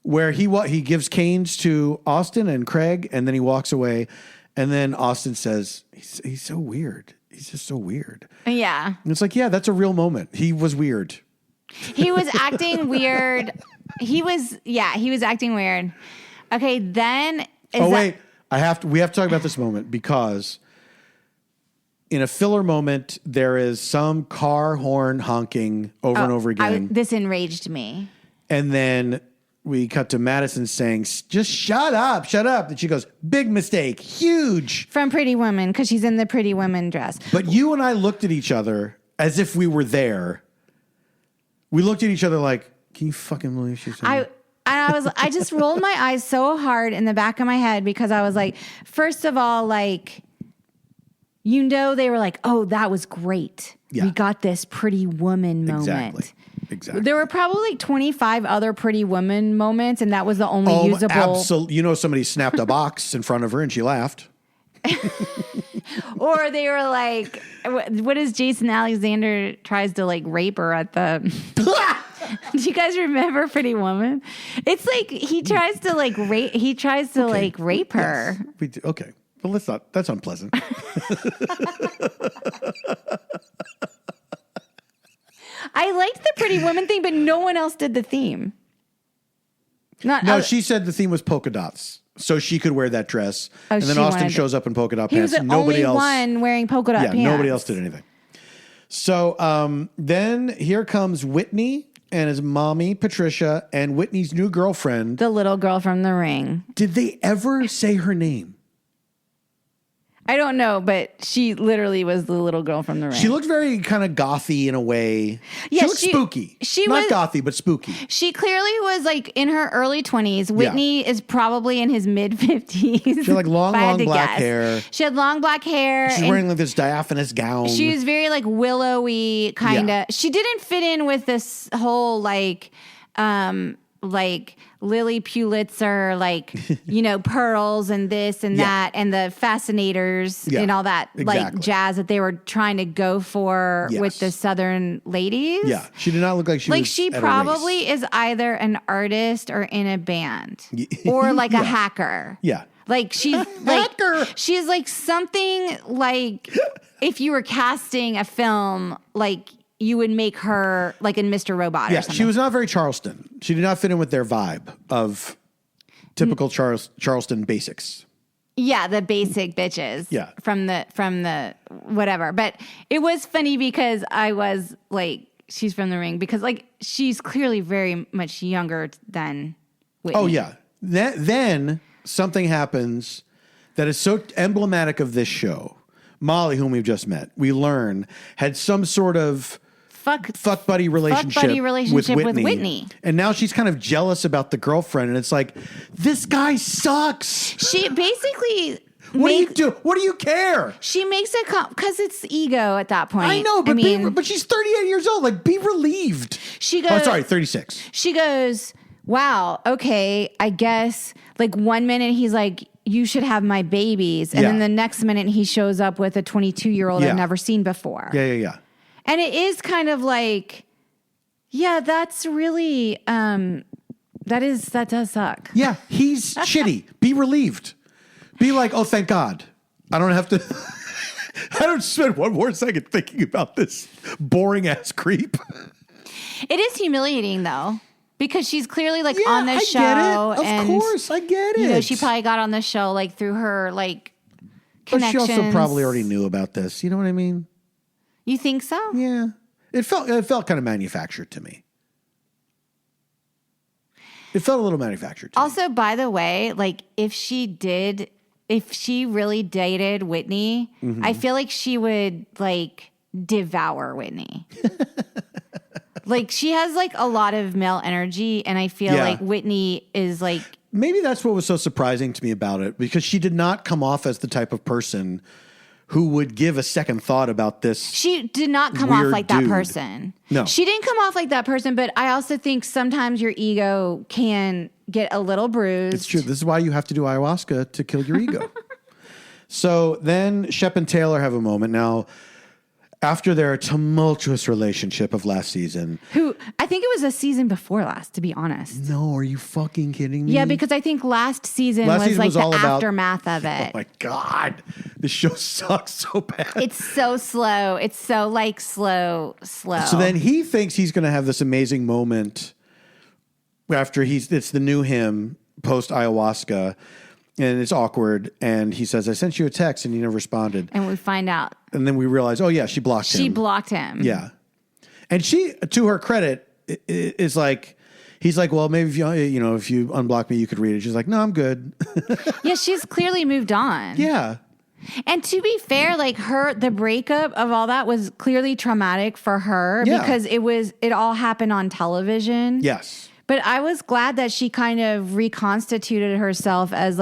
where he gives canes to Austin and Craig, and then he walks away. And then Austin says, he's so weird. He's just so weird. Yeah. And it's like, yeah, that's a real moment. He was weird. He was acting weird. He was acting weird. Okay, then... We have to talk about this moment because in a filler moment, there is some car horn honking over and over again. This enraged me. And then we cut to Madison saying, just shut up, shut up. And she goes, big mistake, huge. From Pretty Woman, because she's in the Pretty Woman dress. But you and I looked at each other as if we were there. We looked at each other like, can you fucking believe she's saying I just rolled my eyes so hard in the back of my head because I was like, first of all, like, they were like, oh, that was great. Yeah. We got this Pretty Woman moment. Exactly. There were probably like 25 other Pretty Woman moments, and that was the only usable. Absolutely. Somebody snapped a box in front of her and she laughed. Or they were like, what is Jason Alexander tries to like rape her at the... Do you guys remember Pretty Woman? It's like he tries to like rape. He tries to like rape her. Yes, we do. Okay, well, let's not. That's unpleasant. I liked the Pretty Woman thing, but no one else did the theme. She said the theme was polka dots, so she could wear that dress. Oh, and then Austin shows up in polka dot pants. He was the only one wearing polka dot pants. Nobody else did anything. So then here comes Whitney and his mommy, Patricia, and Whitney's new girlfriend. The little girl from the ring. Did they ever say her name? I don't know, but she literally was the little girl from the ring. She looked very kind of gothy in a way. Yeah, she looked spooky. She Not gothy, but spooky. She clearly was like in her early 20s. Whitney is probably in his mid 50s. She had like long black hair. She had long black hair. She's wearing like this diaphanous gown. She was very like willowy kind of. Yeah. She didn't fit in with this whole like Lily Pulitzer, like, pearls and this and that and the fascinators and all that like jazz that they were trying to go for with the Southern ladies. Yeah. She did not look like she was she probably is either an artist or in a band or like a hacker. Yeah. Like she's she's like something like if you were casting a film, like you would make her like in Mr. Robot or something. She was not very Charleston. She did not fit in with their vibe of typical Charleston basics. Yeah, the basic bitches. Yeah. From the whatever. But it was funny because I was like, she's from the ring because like she's clearly very much younger than Whitney. Oh yeah. Then something happens that is so emblematic of this show. Molly, whom we've just met, we learn had some sort of fuck buddy relationship with Whitney. And now she's kind of jealous about the girlfriend. And it's like, this guy sucks. She basically... What do you do? What do you care? She makes it because it's ego at that point. I know, but she's 38 years old. Like, be relieved. She goes... Oh, sorry, 36. She goes, wow, okay, I guess. Like, one minute he's like, you should have my babies. And then the next minute he shows up with a 22-year-old I've never seen before. Yeah. And it is kind of like, that's really, that does suck. Yeah, he's shitty. Be relieved. Be like, oh, thank God. I don't have to, I don't spend one more second thinking about this boring ass creep. It is humiliating though. Because she's clearly like on this show. Of course, I get it. She probably got on the show like through her like connections. But she also probably already knew about this. You know what I mean? You think so? Yeah. It felt kind of manufactured to me. It felt a little manufactured to me. Also, by the way, like if she really dated Whitney, I feel like she would like devour Whitney. Like she has like a lot of male energy, and I feel like Whitney is like. Maybe that's what was so surprising to me about it, because she did not come off as the type of person who would give a second thought about this. She did not come off like that person. No, she didn't come off like that person. But I also think sometimes your ego can get a little bruised. It's true. This is why you have to do ayahuasca to kill your ego. So then Shep and Taylor have a moment now. After their tumultuous relationship of last season. Who, I think it was a season before last, to be honest. No, are you fucking kidding me? Yeah, because I think last season was like the aftermath of it. Oh my God. This show sucks so bad. It's so slow. It's so like slow. So then he thinks he's going to have this amazing moment after it's the new him post ayahuasca. And it's awkward. And he says, I sent you a text and you never responded. And we find out. And then we realize, oh, yeah, she blocked him. She blocked him. Yeah. And she, to her credit, is like, he's like, well, maybe if you unblock me, you could read it. She's like, no, I'm good. Yeah, she's clearly moved on. Yeah. And to be fair, like the breakup of all that was clearly traumatic for her because it all happened on television. Yes. But I was glad that she kind of reconstituted herself as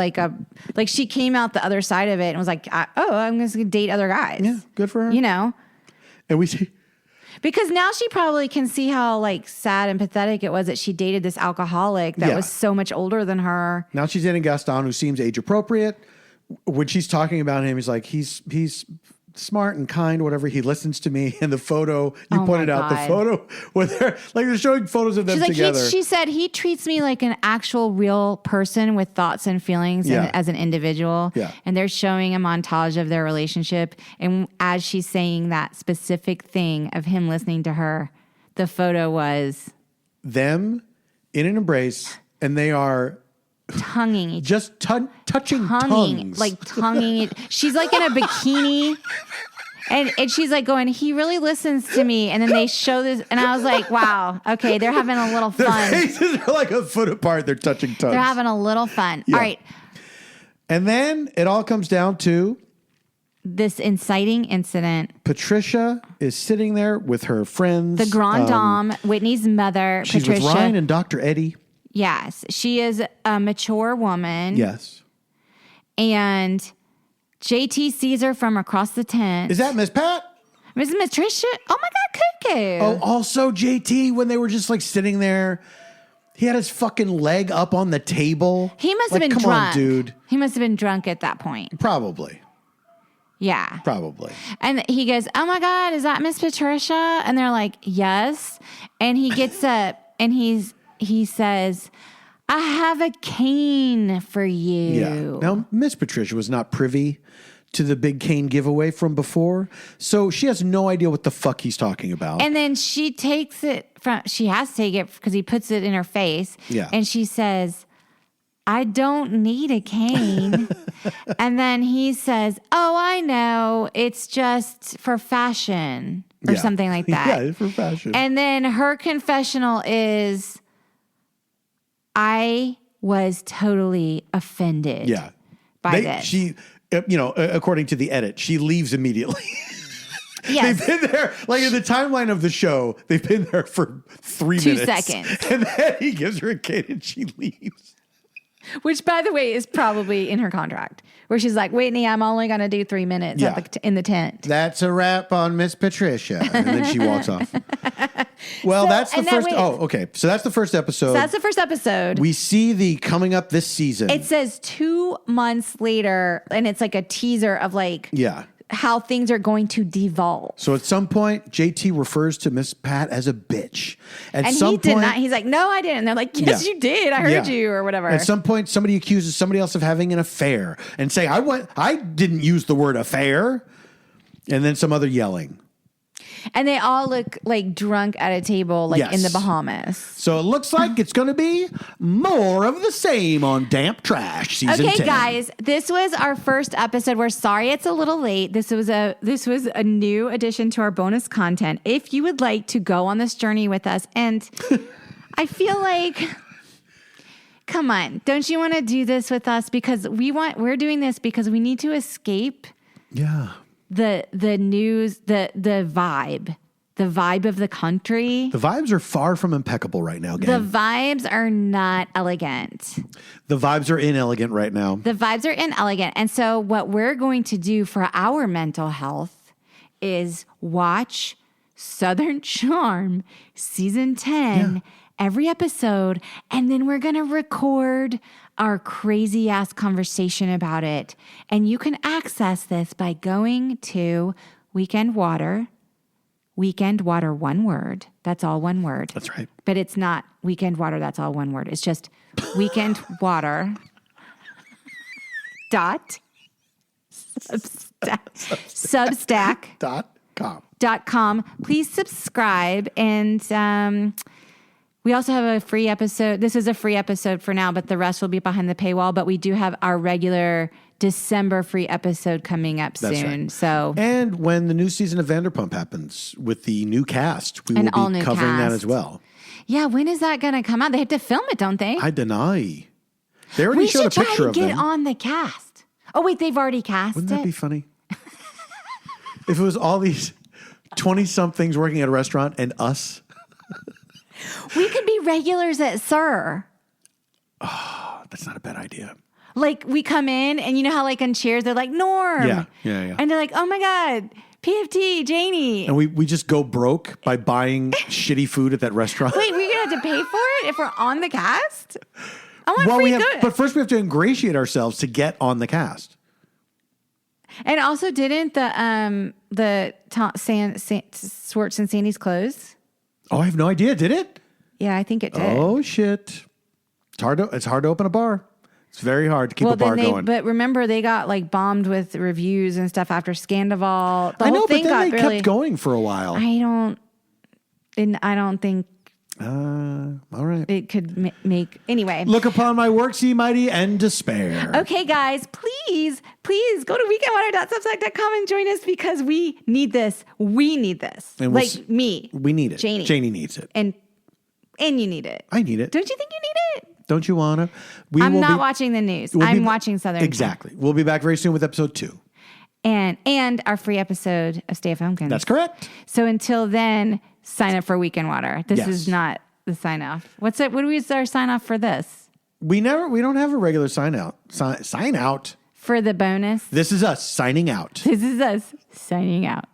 she came out the other side of it and was like, I'm going to date other guys. Yeah, good for her. And we see. Because now she probably can see how sad and pathetic it was that she dated this alcoholic that was so much older than her. Now she's dating Gaston, who seems age appropriate. When she's talking about him, he's like, he's smart and kind, whatever. He listens to me. And the photo, you pointed out the photo where they're showing photos of them together. She said, he treats me like an actual real person with thoughts and feelings and, as an individual. Yeah. And they're showing a montage of their relationship. And as she's saying that specific thing of him listening to her, the photo was them in an embrace, and they are tonguing each just touching tongues. Like tonguing. She's like in a bikini. And she's like going, he really listens to me. And then they show this. And I was like, wow, okay, they're having a little fun. Their faces are like a foot apart. They're touching tongues. They're having a little fun. Yeah. All right. And then it all comes down to this inciting incident. Patricia is sitting there with her friends. The Grand Dame, Whitney's mother, she's Patricia. With Ryan and Dr. Eddie. Yes. She is a mature woman. Yes. And JT sees her from across the tent. Is that Miss Pat? Miss Patricia? Oh my God, Cuckoo. Oh, also JT, when they were just sitting there, he had his fucking leg up on the table. He must have been come drunk. On, dude. He must have been drunk at that point. Probably. Yeah. Probably. And he goes, oh my God, is that Miss Patricia? And they're like, yes. And he gets up and he says, I have a cane for you. Yeah. Now, Miss Patricia was not privy to the big cane giveaway from before, so she has no idea what the fuck he's talking about. And then she takes it she has to take it because he puts it in her face. Yeah. And she says, I don't need a cane. And then he says, oh, I know. It's just for fashion or something like that. Yeah, it's for fashion. And then her confessional is, I was totally offended by this. She, according to the edit, she leaves immediately. Yes. They've been there, in the timeline of the show, they've been there for 3 minutes. 2 seconds. And then he gives her a cane and she leaves. Which, by the way, is probably in her contract, where she's like, Whitney, I'm only going to do 3 minutes in the tent. That's a wrap on Miss Patricia. And then she walks off. Well, that's the first. Okay. So that's the first episode. So that's the first episode. We see the coming up this season. It says 2 months later, and it's like a teaser of how things are going to devolve. So at some point, JT refers to Miss Pat as a bitch. And he did not. He's like, no, I didn't. And they're like, yes, you did. I heard you or whatever. At some point, somebody accuses somebody else of having an affair and say, I didn't use the word affair. And then some other yelling. And they all look like drunk at a table, in the Bahamas. So it looks like it's going to be more of the same on Damp Trash season 10. Okay, guys, this was our first episode. We're sorry it's a little late. This was a new addition to our bonus content. If you would like to go on this journey with us, and I feel like, come on, don't you want to do this with us? Because we're doing this because we need to escape. Yeah. The news, the vibe of the country. The vibes are far from impeccable right now, gang. The vibes are not elegant. The vibes are inelegant right now. The vibes are inelegant. And so what we're going to do for our mental health is watch Southern Charm season 10 every episode, and then we're going to record our crazy ass conversation about it. And you can access this by going to Weekend Water, one word. That's all one word. That's right. But it's not Weekend Water, that's all one word. It's just Weekend Water dot Substack.com. Please subscribe, and We also have a free episode. This is a free episode for now, but the rest will be behind the paywall. But we do have our regular December free episode coming up soon. Right. So, and when the new season of Vanderpump happens with the new cast, we will be covering that as well. Yeah, when is that going to come out? They have to film it, don't they? I deny. They already showed a picture of them. We should try to get on the cast. Oh wait, they've already cast Wouldn't that be funny? If it was all these 20-somethings working at a restaurant and us. We could be regulars at Sir. Oh, that's not a bad idea. Like we come in and you know how like on Cheers they're like Norm. Yeah. And they're like, oh my God, PFT, Janie. And we just go broke by buying shitty food at that restaurant. Wait, we're going to have to pay for it if we're on the cast? I want free good. But first we have to ingratiate ourselves to get on the cast. And also didn't Swartz and Sandy's close? Oh, I have no idea. Did it? Yeah, I think it did. Oh shit! It's hard to open a bar. It's very hard to keep a bar going. But remember, they got like bombed with reviews and stuff after Scandival. I know, but then they kept going for a while. I don't think. All right. It could make anyway. Look upon my works, ye mighty, and despair. Okay, guys, please go to weekendwater.substack.com and join us because we need this. We need this. And me. We need it. Janie needs it. And you need it. I need it. Don't you think you need it? Don't you wanna? I'm not watching the news. I'm watching Southern. Exactly. We'll be back very soon with episode 2. And our free episode of Stay at HOMEKINS. That's correct. So until then, sign up for Weekend Water. This is not the sign off. What's it? What is our sign off for this? We don't have a regular sign out. Sign out For the bonus. This is us signing out. This is us signing out.